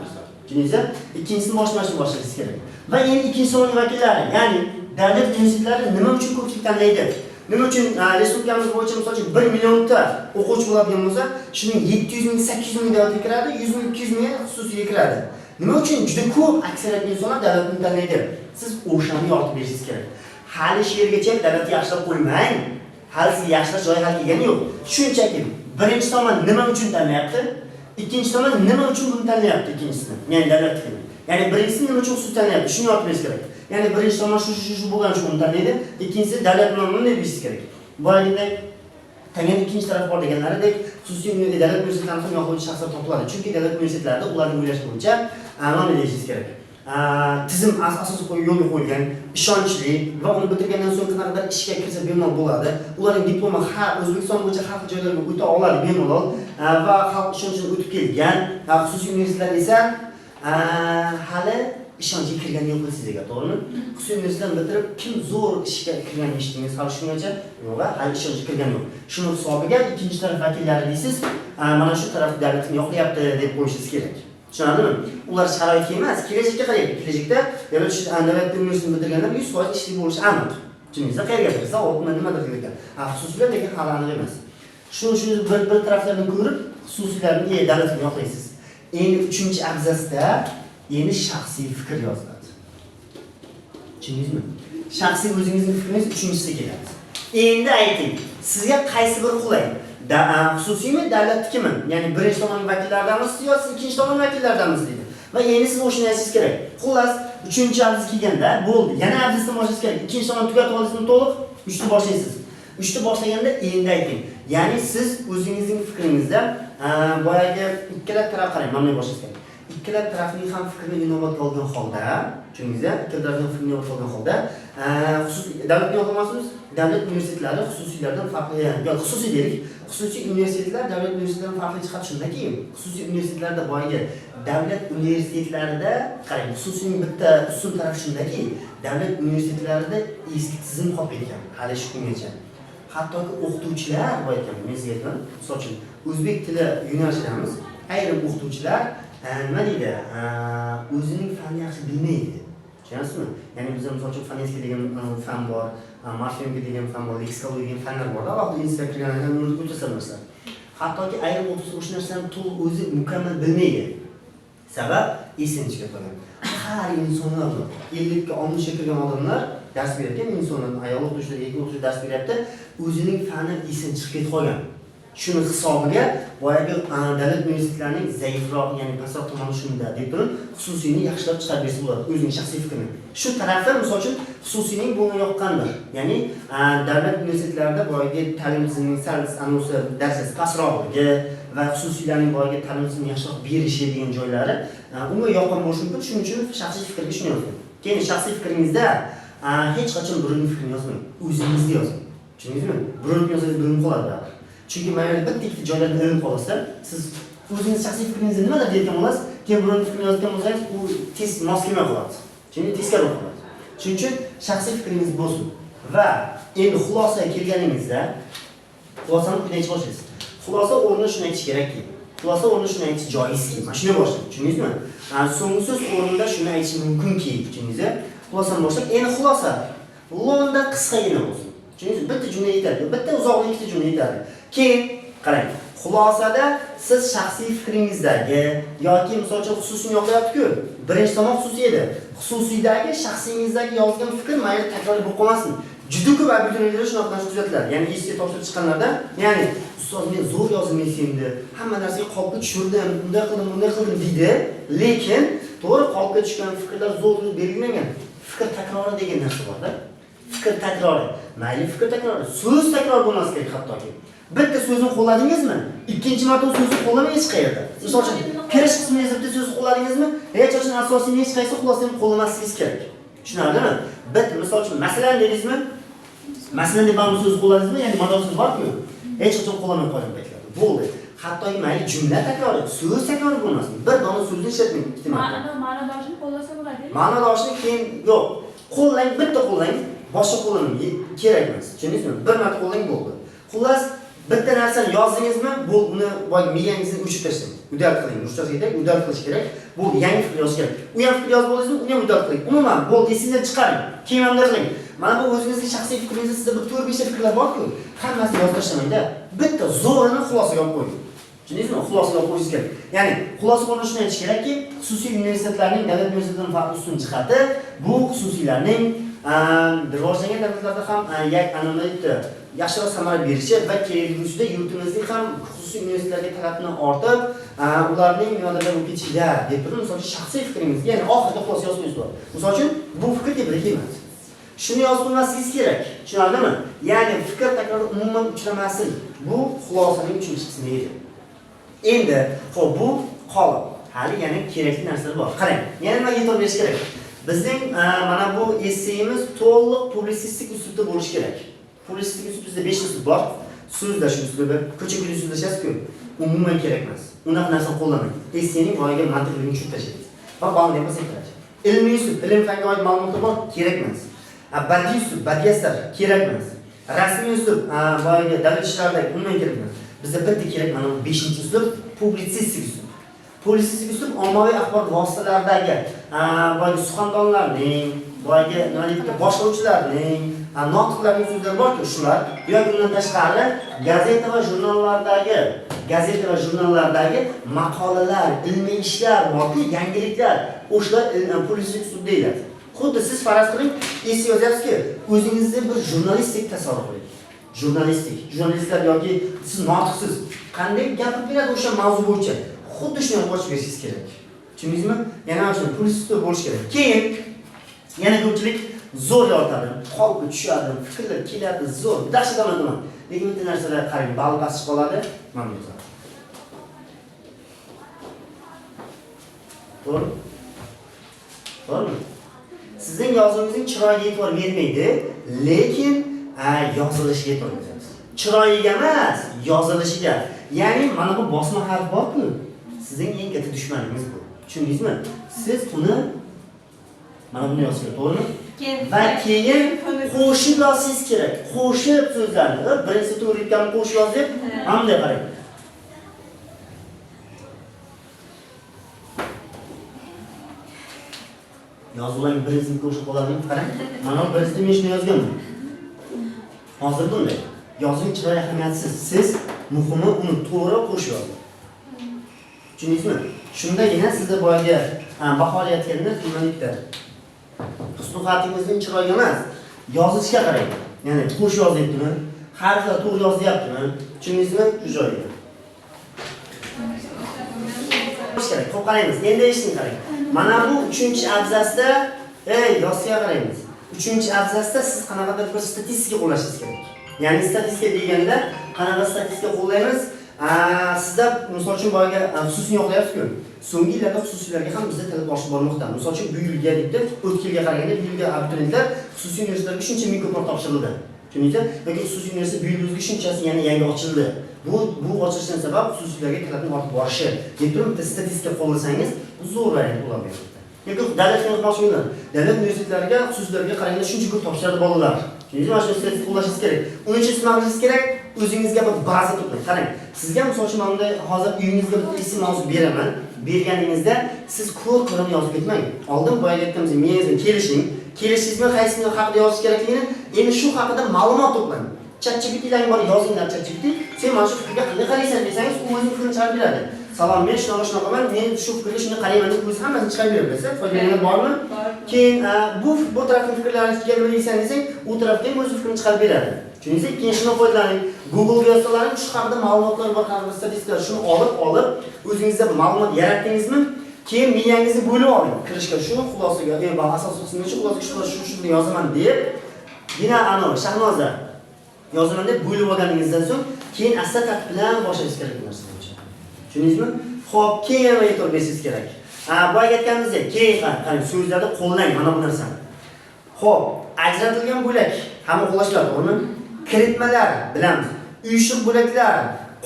Tushundingizmi? Ikkinchisini boshlashingiz kerak. Va endi ikkinchi tomonning vakillari, ya'ni davlat universitetlari nima uchun ko'pchilik tanlaydi? Nima uchun respublikamiz bo'yicha misol uchun 1 millionta o'quvchi bo'ladigan bo'lsa, shuning 700 ming, 800 ming davlatga kiradi, 100 ming, 200 ming xususiyga kiradi. Nima uchun juda ko'p aksariyat insonlar davlatni tanlaydi? Siz o'shani yoritib berishingiz kerak. Hali shu yergacha davlatga yaxshilab qo'ymang. Hali siz yaxshilash joyi hal kelgani yo'q. Shunchaki birinchi tomon nima uchun tanlayapti? Ikkinchi tomon nima uchun buni tanlayapti ikkinchisini? Ya'ni davlatni. Ya'ni birinchisi nima uchun xusus tanlayapti? Shuni yoritib berish kerak. Ya'ni birinchi tomon shu bo'lgan uchun uni tanlaydi. Ikkinchisi davlat nomini deb bilish kerak. Boyagidek tangan ikkinchi taraf bor deganlaridek, xususiy davlat universitetlarida ham yoquvchi shaxslar topiladi. Chunki davlat universitetlarida ularning o'ylash bo'yicha nima deyishingiz kerak? Tizim asosi yo'lga qo'yilgan, ishonchli va uni bitirgandan so'ng qanaqadir ishga kirsa bemalol bo'ladi. Ularning diplomi O'zbekiston bo'yicha har xil joylarga o'ta oladi bemalol va xalq ishonchidan o'tib kelgan. Xususiy universitetlar esa hali ishonchga kirgani yo'q sizga, to'g'rimi? Xususiy universitetdan bitirib kim zo'r ishga kirganini eshitdingiz hali shungacha? Yo'q, hali ishonchga kirgani yo'q. Shuni hisobiga ikkinchi taraf vakillari deysiz, mana shu taraf davlatni yoqlayapti deb qo'yishingiz kerak. Tushunadimi? Ular sharoitga emas, kelajakka qaraydi. Kelajakda davlat universitetini bitirganlar 100% ishli bo'lishi aniq. Tushundingizmi? Qayerga kirsa, nimadir qilgan. Xususiylar lekin hali aniq emas. Shuni bir taraflardan ko'rib, xususiylarni davlatni yoqlaysiz. Endi 3-abzasda endi shaxsiy fikr yoziladi. Tushundingizmi? Shaxsiy o'zingizning fikringiz 3-chisiga keladi. Endi ayting, sizga qaysi biri qulay? Xususiymi, davlatnikimi? Ya'ni birinchi tomonning vakillaridanmisiz yoki ikkinchi tomon vakillaridanmisiz deydi. Va endi siz o'shani aytishingiz kerak. Xullas, 3-abzas kelganda bo'ldi. Yana abzasdan boshlashingiz kerak. Ikkinchi tomon tugatib olisizmi to'liq? 3ni boshlaysiz. 3ni boshlaganda endi ayting. Ya'ni siz o'zingizning fikringizda boyagi ikkala taraf qarang, mana bunday boshlashingiz kerak. Ikkala tarafning ham fikrini inobatga olgan holda, tushundingizmi? Ikkala tarafning fikrini inobatga olgan holda, xususiy davlatni yoqlamasimiz, davlat universitetlari xususiylardan farqli, yo'q, xususiy deylik. Xususiy universitetlar davlat universitetlaridan farqli jihati shundaki, xususiy universitetlarda boyagi davlat universitetlarida qarang, xususiyning bitta ustun tarafi shundaki, davlat universitetlarida eski tizim qolib ketgan, hali shu kungacha. Hattoki o'qituvchilar bor ekan, men sizga aytaman, misol uchun o'zbek tili yo'nalishlarimiz, ayrim o'qituvchilar nima deydi, o'zining fanni yaxshi bilmaydi. Tushunasizmi? Ya'ni bizda misol uchun fonetika degan fan bor, morfemika degan fan bor, leksikologiya degan fanlar bor. Vaqt institutga kirganlardan o'tasanlar. Hattoki ayrim o'qituvchi o'sha narsani to'liq o'zi mukammal bilmaydi. Sabab esini chiqib qolgan. Har insonlar 50 ga 60 ga kirgan odamlar dars berayotgan insonlar, ayol o'qituvchilar, erkak o'qituvchilar dars beryapti, o'zining fani esini chiqib ketib qolgan. Shuni hisobiga boyagi davlat universitetlarining zaifroq, ya'ni pastroq tomoni shunda deb turib, xususiyni yaxshilab chiqarib bersa bo'ladi, o'zining shaxsiy fikrini. Shu tarafdan misol uchun xususiyning bunga yoqqandir. Ya'ni davlat universitetlarida boyagi ta'lim tizimining sanosi darajasi pastroqligi va xususiylarning boyagi ta'lim tizimini yaxshiroq berishi degan joylari unga yoqqan bo'lishi mumkin. Shuning uchun shaxsiy fikrga shuni yozing. Keyin shaxsiy fikringizda hech qachon birovning fikrini yozmang, o'zingizni yozing. Tushundingizmi? Birovning yozsangiz birovning qoladi. Chunki mana bitta ikkita joylarda o'yib qolsa, siz o'zingiz shaxsiy fikringizni nimadir deyotgan bo'lasiz, keyin birovning fikrini yozgan bo'lsangiz, u tez mos kelmay qoladi. Chunki teskari bo'lib qoladi. Shuning uchun shaxsiy fikringiz bo'lsin. Va endi xulosaga kelganingizda xulosani quyida boshlaysiz. Xulosa o'rnida shuni aytish kerakki, xulosa o'rnida shuni aytish joizki, mana shunday boshlang. Tushundingizmi? So'nggi so'z o'rnida shuni aytish mumkinki, tushundingizmi? Xulosani boshlang. Endi xulosa lo'nda qisqagina bo'lsin. Tushundingizmi? Bitta jumla yetadi, bitta uzoqlik ikkita jumla yetadi. Keyin qarang, xulosada siz shaxsiy fikringizdagi yoki misol uchun xususiyni yoqlayapti-ku, birinchi tomon xususiy edi. Xususiydagi shaxsingizdagi yozgan fikr mayli takrorli bo'lib qolmasin. Juda ko'p abituriyentlar shunaqa narsa kuzatiladi. Ya'ni eshitib topshirib chiqqanlarda, ya'ni ustoz men zo'r yozib endi, hamma narsaga qolipga tushirdim, bunday qildim deydi, lekin to'g'ri qolipga tushgan fikrlar zo'r belgilangan. Fikr takrori degan narsa bor-da. Fikr takrori. Mayli fikr takrori, so'z takror bo'lmas kerak hattoki. Bitta so'zni qo'lladingizmi? Ikkinchi marta so'zni qo'llamay hech qayerda. Misol uchun, kirish qismini yozibda so'zni qo'lladingizmi? Hech qachon asosiy hech qaysi xulosani qo'llamasligingiz kerak. Tushunarlimi? Bitta misol uchun, masalan dedingizmi? Masalan deb ham so'z qo'lladingizmi? Ya'ni ma'nosi borku. Hech qachon qo'llamay qolgan paytlarda. Bo'ldi. Hattoki mayli jumla takrori, so'z takrori bo'lmasin. Bir dona so'zni ishlatmang. Ma'nodoshini qo'llasa bo'ladi. Ma'nodoshini keyin yo'q. Qo'llang, bitta qo'llang, boshqa qo'llamang kerak emas. Tushundingizmi? Bir marta qo'llang bo'ldi. Xullas, Bitta narsani yozdingizmi, bu uni miyangizni o'chirib tashlang. Udal qiling. Ruschasiga aytay, udal qilish kerak. Bu yangi fikr yozish kerak. U ham fikr yozib bo'ldingizmi, uni ham udal qiling. Umuman, bu esingizdan chiqaring. Keyin ham qiling. Mana bu o'zingizning shaxsiy fikringiz, sizda bir 4-5 ta fikrlar bor-ku, hammasini yozib tashlamangda. Bitta zo'rini xulosaga olib qo'ying. Tushundingizmi? Xulosaga olib qo'yishingiz kerak. Ya'ni xulosa qilishni shuni aytish kerakki, xususiy universitetlarning davlat universitetlarining farqi ustun jihati bu xususiylarning rivojlangan davlatlarda ham yaxshiroq samara berishi va kelgusida yurtimizning ham xususiy universitetlarga talabni ortib, ularning yonida bo'lib ketishida deb turib, misol uchun shaxsiy fikringiz, ya'ni oxirgi xulosa yozib qo'yishdir. Misol uchun bu fikr tepida kelmaydi. Shuni yozib qo'ymasligingiz kerak. Tushunarlimi? Ya'ni fikr takror umuman uchramasin. Bu xulosaning 3-qismi edi. Endi, xo'p, bu qolib. Hali yana kerakli narsalar bor. Qarang, yana nima e'tibor berish kerak? Bizning mana bu esseyimiz to'liq publisistik uslubda bo'lishi kerak. Publisistik uslub bizda 5 uslub bor. So'zlash uslubi, ko'cha-ko'cha so'zlashasiz-ku. Umuman kerak emas. Unaqa narsani qo'llamang. Esseyning boyiga mantiqligini tushunib tashlaysiz. Va ba'zi deb qo'yasiz. Ilmiy uslub, ilm fanga oid ma'lumotlar bor, kerak emas. Badiiy uslub, badiiy asar kerak emas. Rasmiy uslub, boyiga davlat ishlaridagi umuman kerak emas. Bizda bitta kerak mana bu 5-uslub, publisistik uslub. Publisistik uslub ommaviy axborot vositalaridagi boyagi suxandonlarning, boyagi nima deydi, boshlovchilarning, notiqlarning so'zlari bor-ku, shular yoki undan tashqari gazeta va jurnallardagi maqolalar, ilmiy ishlar borki, yangiliklar, o'shalar publisistik uslub deyiladi. Xuddi siz faraz qiling, essay yozyapsizki, o'zingizni bir jurnalistik tasavvur qiling. Jurnalistlar yoki siz notiqsiz, qanday gapirib beradi o'sha mavzu bo'yicha, xuddi shuni ochib berishingiz kerak. Tushundingizmi? Yana o'sha publisistik bo'lish kerak. Keyin yana ko'pchilik zo'r yoritadi, qolib tushadi, fikrlar keladi, zo'r, dahshatli nima. Lekin bitta narsalar qarang, ball bosib qoladi, mana bu yozadi. To'g'rimi? Sizning yozuvingizni chiroyiga e'tibor bermaydi, lekin yozilishiga e'tibor berasiz. Chiroyiga emas, yozilishiga. Ya'ni mana bu bosma harf bor-ku, sizning eng katta dushmaningiz bu. Tushundingizmi? Siz uni mana buni yozing, to'g'rimi? Va keyin qo'shib yozishingiz kerak. Qo'shib so'zlarni, birinchi to'g'rilikdan qo'shib yozib, hamda qarang. Yozuvlarni birinchini qo'shib qoladimi? Qarang. Mana birinchida men shuni yozganman. Hozir bunday. Yozuv chiroy ahamiyatsiz. Siz muhimi uni to'g'ri qo'shib yozing. Tushundingizmi? Shundagina sizda boyagi baholayotganda nimalikda husn-xatingizni chiroyi emas, yozishga qarang. Ya'ni qo'sh yozyaptimi? Harflar to'g'ri yozyaptimi? Tushundingizmi? Shu joyga. Kerak. Xo'p qaraymiz. Endi eshitning qarang. Mana bu 3-abzasda, yozishga qaraymiz. 3-abzasda siz qanaqadir bir statistika qo'llashingiz kerak. Ya'ni statistika deganda qanaqa statistika qo'llaymiz? Sizda misol uchun boyagi xususiyni yo'qlayapsiz-ku. So'nggi yillarda xususiylarga ham bizda talab oshib bormoqda. Misol uchun bu yilga debdi, o'tgan yilga qaraganda bu yilga abituriyentlar xususiy universitetlarga shuncha ming ko'proq topshirildi. Tushundingizmi? Yoki xususiy universitet bu yil o'ziga shunchasi yana yangi ochildi. Bu ochilishdan sabab xususiylarga talabning ortib borishi. Deb turib bitta statistika qo'llasangiz, bu zo'r variant bo'ladi. Yoki davlat xizmatchilari, davlat universitetlariga xususiylarga qaraganda shuncha ko'p topshiradi bolalar. Tushundingizmi? Mana shu statistika qo'llashingiz kerak. Uning uchun nima qilishingiz kerak? O'zingizga bir baza to'plang. Qarang, sizga misol uchun mana hozir uyingizga bir ism mavzu beraman. Berganingizda siz ko'p-ko'p yozib ketmang. Oldin boyaga aytdimsiz, menga kelishing. Kelishingizmi qaysini haqida yozish kerakligini, endi shu haqida ma'lumot to'plang. ChatGPT'larga bor yozinglar ChatGPT. Sen mana shu fikrga qanday qaraysan desangiz, u o'zining fikrini chiqarib beradi. Salom, men shunaqa-shunaqaman, men shu fikrga shuni qarayman deb o'zi hammasini chiqarib beradi, bilasiz? Foydalangan bormi? Keyin bu tarafning fikrlarini kelib deysan desang, u tarafga ham o'zi fikrini chiqarib beradi. Tushundingizmi? Keyin shuni foydalaning. Google ga yozsalaring, shu haqida ma'lumotlar bor, qanaqa statistikalar, shuni olib, o'zingizda ma'lumot yaratdingizmi? Keyin miyangizni bo'lib oling. Kirishga shuni xulosaga, asosiy qismini xulosaga shuni yozaman deb, yana Shahnoza yozaman deb bo'lib olganingizdan so'ng, keyin asta tartib bilan boshlashingiz kerak bu narsani. Tushundingizmi? Xo'p, keyin yana e'tibor berishingiz kerak. Boya aytganimizdek, keyin qarang, so'zlarda qo'llang mana bu narsani. Xo'p, ajratilgan bo'lak, hamma qo'llashlar, to'g'rimi? Kiritmalar bilamiz. Uyushib bo'laklar,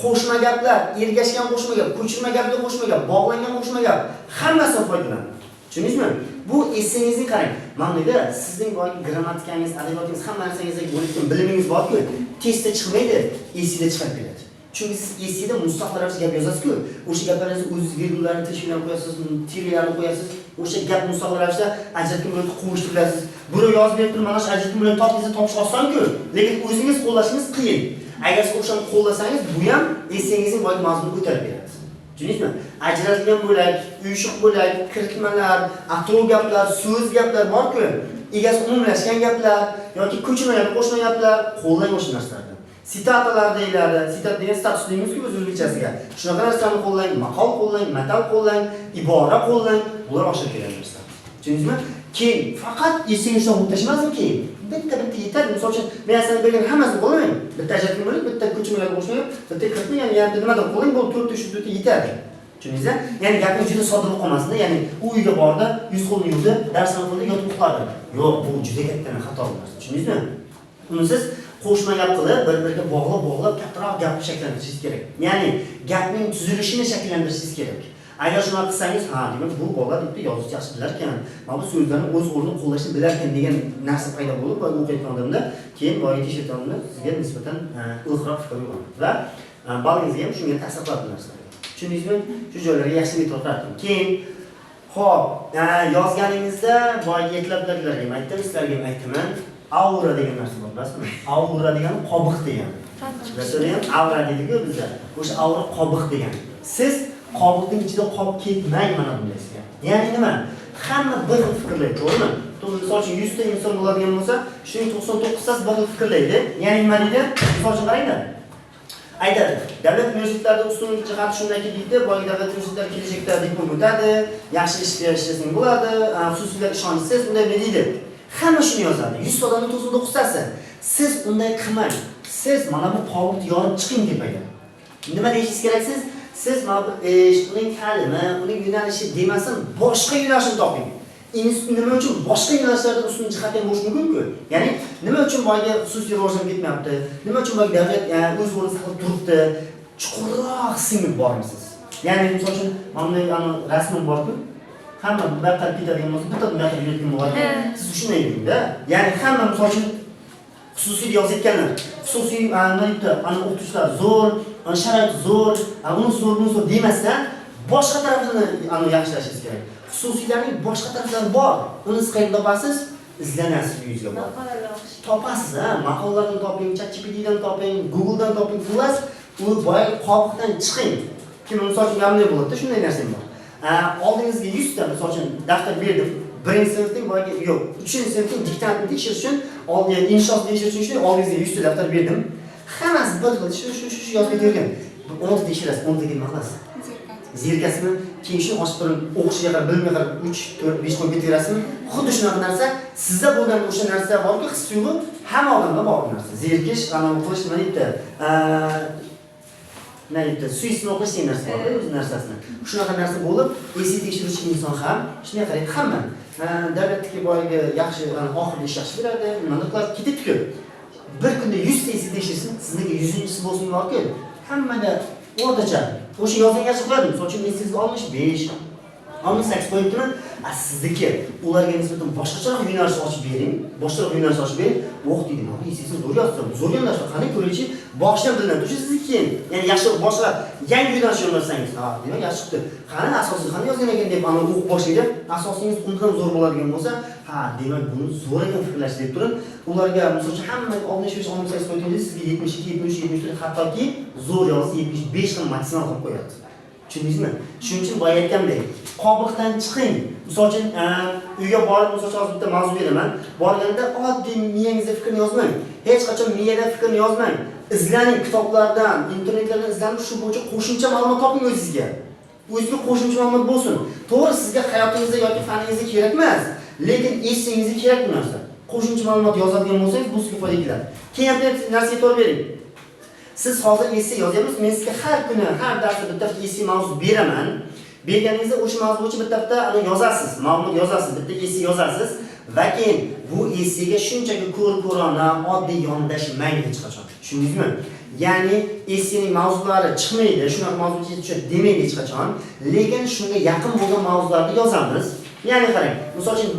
qo'shma gaplar, ergashgan qo'shma gap, ko'chirma gapga qo'shma gap, bog'langan qo'shma gap, hammasidan foydalaning. Tushundingizmi? Bu essingizni qarang. Mana bu yerda sizning boyagi grammatikangiz, adabiyotingiz, hamma narsangizdagi bo'lgan bilimingiz bor-ku, testda chiqmaydi, esida chiqib keladi. Chunki siz esida mustaqilroq gap yozasiz-ku, o'sha gaplaringizni o'zingiz virgullarni tashkilab qo'yasiz, tirilarni qo'yasiz, o'sha gap mustaqilroqda ajratgan bilan qo'shtirasiz. Buni yozib berib turib, mana shu ajratgan bilan topingizni topish oson-ku, lekin o'zingiz qo'llashingiz qiyin. Agar siz o'shani qo'llasangiz, bu ham essingizning boyagi mazmunini ko'tarib beradi. Tushundingizmi? Ajratilgan bo'lak, uyushiq bo'lak, kiritmalar, atrov gaplar, so'z gaplar bor-ku, egasi umumlashgan gaplar yoki ko'chmayotgan qo'shma gaplar qo'llang o'sha narsalarni. Sitatalar deyiladi. Sitat degan status deymizku biz o'zbekchasiga. Shunaqa narsani qo'llang, maqol qo'llang, matal qo'llang, ibora qo'llang, bular oshib kelgan narsa. Tushundingizmi? Keyin faqat esingizdan o'tashmasin keyin. Bitta yetadi. Misol uchun, men sizga bergan hammasini qo'llang. Bitta ajratgan bo'lib, bitta ko'chmalar qo'shmay, bitta kiritmagan, ya'ni nimadan qo'llang, bu 400 yetadi. Tushundingizmi? Ya'ni gapning juda sodda bo'lib qolmasin, ya'ni u uyga bordi, yuz qo'lni yuvdi, darsini qildi, yotib uxladi. Yo'q, bu juda katta xato narsa. Tushundingizmi? Uni siz qo'shma gap qilib, bir-biriga bog'lab kattaroq gap shakllantirishingiz kerak. Ya'ni gapning tuzilishini shakllantirishingiz kerak. Agar shuni qilsangiz, ha, demak bu bola deb yozish yaxshi bilar ekan, mana bu so'zlarni o'z o'rnida qo'llashni bilar ekan degan narsa paydo bo'lib, va o'qiyotgan odamda keyin boya tekshirganimda sizga nisbatan ilg'oroq fikr uyg'onadi va balingizga ham shunga ta'sir qiladi narsalar. Tushundingizmi? Shu joylarga yaxshi e'tibor qarating. Keyin xo'p, yozganingizda boya yetlablarga aytdim, sizlarga ham aytaman. Aura degan narsa bor, bilasizmi? Aura degani qobiq degani. Bizda ham aura deydiku bizda. O'sha aura qobiq degani. Siz qobiqning ichida qolib ketmang mana bunday sizga. Ya'ni nima? Hamma bir xil fikrlaydi, to'g'rimi? Misol uchun 100 ta inson bo'ladigan bo'lsa, shuning 99 tasi bir xil fikrlaydi. Ya'ni nima deydi? Misol uchun qaranglar. Aytadi, davlat universitetlarida ustunlik jihati shundaki deydi, boyagi davlat universitetlari kelajakda diplom o'tadi, yaxshi ish berishing bo'ladi, xususiylar ishonchsiz, bunday deydi. Hamma shuni yozadi. 100 odamning 99 tasi. Siz unday qilmang. Siz mana bu qobiqni yorib chiqing deb aytadi. Nima deyishingiz kerak siz? Siz mana bu uning ta'limi, uning yo'nalishi demasin, boshqa yo'nalishni toping. Nima uchun boshqa yo'nalishlarda ustun jihat ham bo'lishi mumkin-ku? Ya'ni nima uchun boyga xususiy rivojlanib ketmayapti? Nima uchun boyga davlat o'z o'rnida qilib turibdi? Chuqurroq singib bormisiz? Ya'ni misol uchun mana bu rasmim bor-ku, hamma bu yoqqa ketadigan bo'lsa, bitta bu yoqqa yuradigan bo'ladi. Siz shunday yuring-da. Ya'ni hamma misol uchun xususiy yozayotganlar, xususiy o'qituvchilar zo'r, sharoit zo'r, uni zo'r demasdan boshqa tarafini yaxshilashingiz kerak. Xususiylarning boshqa taraflari bor. Uni siz qayerda topasiz? Izlanasiz yuzga bor. Topasiz, maqollardan toping, ChatGPTdan toping, Googledan toping, xullas, u boy qobiqdan chiqing. Kim misol uchun qanday bo'ladi? Shunday narsa bor. Oldingizga 100 ta misol uchun daftar berdim. Birinchi sinfning boyagi yo'q, 3-sinfning diktantini tekshirish uchun, oldiga inshoot tekshirish uchun oldingizga 100 ta daftar berdim. Hammasi bir xil shu yozib ketavergan. 10 ta tekshirasiz, 10 taga nima qilasiz? Zerikasizmi? Keyin shuni ochib turib, o'qishiga qarab, bilmay qarab 3, 4, 5 qo'yib ketaverasizmi? Xuddi shunaqa narsa sizda bo'lgan o'sha narsa borki, his tuyg'u hamma odamda bor narsa. Zerikish, qilish nima deydi? Nima deydi? Suicidni o'qish degan narsa bor, o'z narsasini. Shunaqa narsa bo'lib, esiy tekshiruvchi inson ham shunday qaraydi, hamma davlatdagi boyagi yaxshi, oxirida ish yaxshi beradi, nima qilib ketibdi-ku. Bir kunda 100 ta esiy tekshirsin, sizniki 100-inchisi bo'lsin borki, hammaga o'rtacha o'sha yozgangacha qo'yadi. Misol uchun esingizga 65, 68 qo'yibdimi? Sizniki ularga nisbatan boshqacharoq yo'nalish ochib bering, boshqaroq yo'nalish ochib bering. O'q deydi, mana esingizga zo'r yozdim. Zo'r yo'nalish qanday ko'raychi? Boshdan bilinadi. O'sha sizniki keyin. Ya'ni yaxshi boshqa yangi yo'nalish yo'nalsangiz, demak yaxshi chiqdi. Qani asosiy qanday yozgan ekan deb ana o'qib boshlaydi. Asosingiz undan zo'r bo'ladigan bo'lsa, demak buni zo'r ekan fikrlash deb turib, ularga misol uchun hamma 65, 68 qo'yganingizda sizga 72, 73, 74 hattoki zo'r yozsa 75 ham maksimal qilib qo'yadi. Tushundingizmi? Shuning uchun boya aytgandek, qobiqdan chiqing. Misol uchun uyga borib, misol uchun bitta mavzu beraman. Borganda oddiy miyangizda fikrni yozmang. Hech qachon miyada fikrni yozmang. Izlaning kitoblardan, internetlardan izlanib shu bo'yicha qo'shimcha ma'lumot toping o'zingizga. O'zingizga qo'shimcha ma'lumot bo'lsin. To'g'ri, sizga hayotingizda yoki faningizda kerak emas, lekin essingizga kerak bu narsa. Qo'shimcha ma'lumot yozadigan bo'lsangiz, bu sizga foyda keladi. Keyin bir narsa e'tibor bering. Siz hozir essay yozyapsiz, men sizga har kuni, har darsda bitta essay mavzu beraman. Berganingizda o'sha mavzu bo'yicha bitta yozasiz, ma'lumot yozasiz, bitta essay yozasiz va keyin bu essayga shunchaki ko'rona, oddiy yondashmang hech qachon. Tushundingizmi? Ya'ni essayning mavzulari chiqmaydi, shunaqa mavzuga tushadi demaydi hech qachon, lekin shunga yaqin bo'lgan mavzularni yozamiz. Ya'ni qarang, misol uchun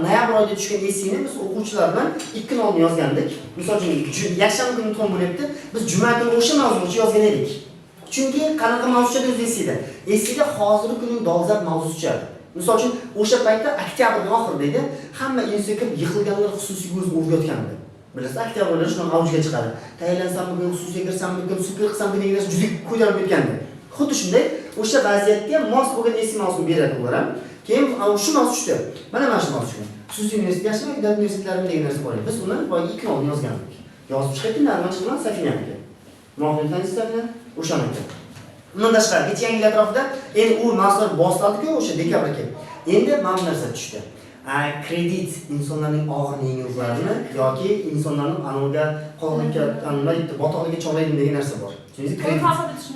noyabr oyida tushgan esseni biz o'quvchilar bilan 2 kun oldin yozgandik. Misol uchun yakshanba kuni imtihon bo'lyapti. Biz juma kuni o'sha mavzuga yozgan edik. Chunki qanaqa mavzuda o'z essida? Essida hozirgi kunning dolzarb mavzusi chiqadi. Misol uchun o'sha paytda oktyabrning oxirida edi, hamma institutga yiqilganlar xususiy o'zini o'rgatgandi. Bilasiz, oktyabrda shuni avjiga chiqadi. Tayyorlansammi, xususiy kirsammi, super qilsammi degan narsa juda ko'tarib ketgandi. Xuddi shunday o'sha vaziyatga mos bo'lgan esse mavzuni beradi ular ham. Keyin shu mavzu tushdi. Mana shu mavzu tushdi. Xususiy universitet yaxshimi, davlat universitetlarimi degan narsa bor edi. Biz uni boyagi 2 kun oldin yozgandik. Yozib chiqib, narman chiqqan Safinaniki. Muhofizatchilarni o'shaniki. Undan tashqari kecha yangi atrofida endi u narsalar bosiladi-ku o'sha dekabrga kelib. Endi mana bu narsa tushdi. Kredit insonlarning og'ir yengilliklarini yoki insonlarning anovga qo'lga botoqliga chorlaydi degan narsa bor. Chunki kredit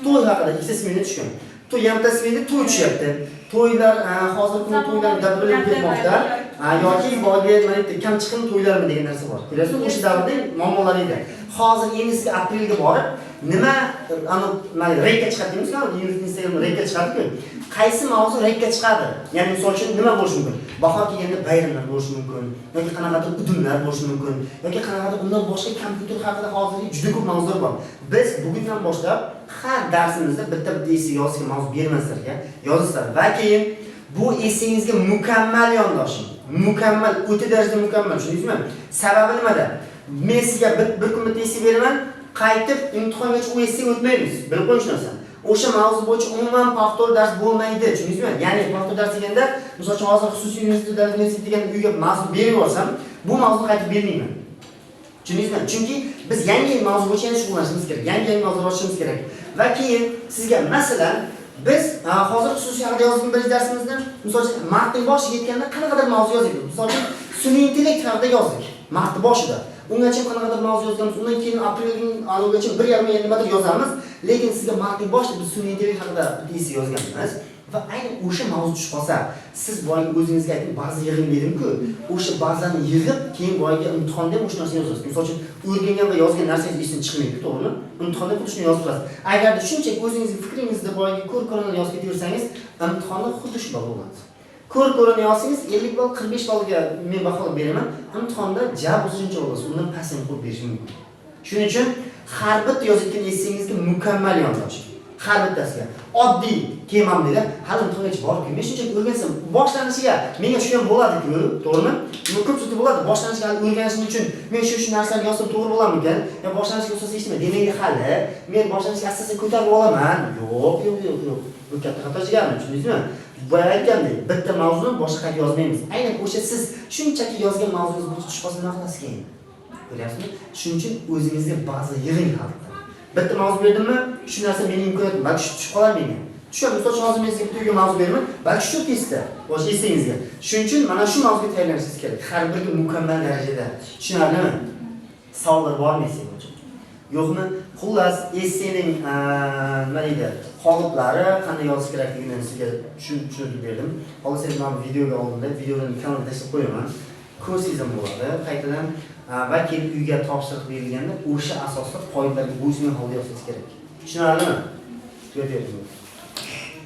to'y haqida ikkita smenada tushgan. To'y hamda smenada to'y tushyapti. To'ylar hozirgi kunda to'ylar davrlanib ketmoqda. Yoki boyga mana bitta kam chiqim to'ylarmi degan narsa bor. Ko'rasiz, o'sha davrda muammolar edi. Hozir endi sizga aprelga borib nima mana reyka chiqadi deymizmi? Instagram reyka chiqadi-ku. Qaysi mavzu reyka chiqadi? Ya'ni misol uchun nima bo'lishi mumkin? Bahor kelganda bayramlar bo'lishi mumkin, yoki qanaqadir udumlar bo'lishi mumkin, yoki qanaqadir undan boshqa kompyuter haqida hozirgi juda ko'p mavzular bor. Biz bugundan boshlab har darsimizda bitta esse yozishga mavzu bermaslarga yozasizlar va keyin bu essingizga mukammal yondoshing. Mukammal, o'ta darajada mukammal. Tushundingizmi? Sababi nimada? Men sizga bir kun bitta esse beraman, qaytib imtihongacha u esse o'tmaymiz. Bilib qo'yish narsa. O'sha mavzu bo'yicha umuman paftor dars bo'lmaydi. Tushundingizmi? Ya'ni paftor dars deganda, misol uchun hozir xususiy universitetda universitet degan uyga mavzu berib yuborsam, bu mavzuni qaytib bermayman. Tushundingizmi? Chunki biz yangi mavzu bo'yicha shug'ullanishimiz kerak. Yangi mavzular ochishimiz kerak. Va keyin sizga masalan biz hozir xususiy haqida yozgan bir darsimizda misol uchun martning boshiga yetganda qanaqadir mavzu yozdik. Misol uchun sun'iy intellekt haqida yozdik. Mart boshida. Ungacha qanaqadir mavzu yozganmiz. Undan keyin aprelning oxirigacha 1,5 yil nimadir yozamiz. Lekin sizga martning boshida biz sun'iy intellekt haqida esse yozganmiz. Va aynan o'sha mavzu tushib qolsa, siz boyagi o'zingizga ayting, baza yig'ing dedim-ku, o'sha bazani yig'ib, keyin boyagi imtihonda ham o'sha narsani yozasiz. Misol uchun o'rgangan va yozgan narsangiz esdan chiqmaydi, to'g'rimi? Imtihonda xuddi shuni yozib turasiz. Agarda shunchaki o'zingizning fikringizda boyagi ko'r-ko'rani yozib ketaversangiz, imtihonda xuddi shu bo'ladi. Ko'r-ko'rani yozsangiz 50 ball 45 ballga men baholab beraman. Imtihonda javob o'zingizcha bo'lsa, undan pasini qo'yib berish mumkin. Shuning uchun har bitta yozayotgan essingizga mukammal yondoshing. Har bittasiga oddiy kelmamda hali imtihongacha borib men shunchaki o'rgansam boshlanishiga menga shu ham bo'ladi-ku, to'g'rimi? Ko'pchilikda bo'ladi. Boshlanishiga hali o'rganishim uchun men shu narsani yozsam to'g'ri bo'larmikan? Ya boshlanishga o'xshasa hech nima demaydi hali. Men boshlanishga asosan ko'tarib olaman. Yo'q. Bu katta xato chiqarmi, tushundingizmi? Bu aytgandek, bitta mavzuni boshqa qayta yozmaymiz. Aynan o'sha siz shunchaki yozgan mavzungiz bo'yicha tushib qolsa nima qilasiz keyin? Ko'ryapsizmi? Shuning uchun o'zingizga ba'zi yig'ing haqida. Bitta mavzu berdimmi, shu narsa mening imkoniyatim, balki tushib qolar menga. Tushadi, misol uchun hozir men sizga bitta mavzu beraman, balki shu testda, boshqa essingizga. Shuning uchun mana shu mavzuga tayyorlanishingiz kerak. Har biriga mukammal darajada. Tushunarlimi? Savollar bormi esse bo'yicha? Yo'qmi? Xullas, essening nima deydi, qoliplari qanday yozish kerakligini sizga tushuntirib berdim. Xohlasangiz mana videoga oldinda videoni kanalga tashlab qo'yaman. Ko'rsangiz ham bo'ladi. Qaytadan va keyin uyga topshiriq berilganda o'sha asosda qoidalarga bo'ysungan holda yozishingiz kerak. Tushunarlimi? Tugatyapman.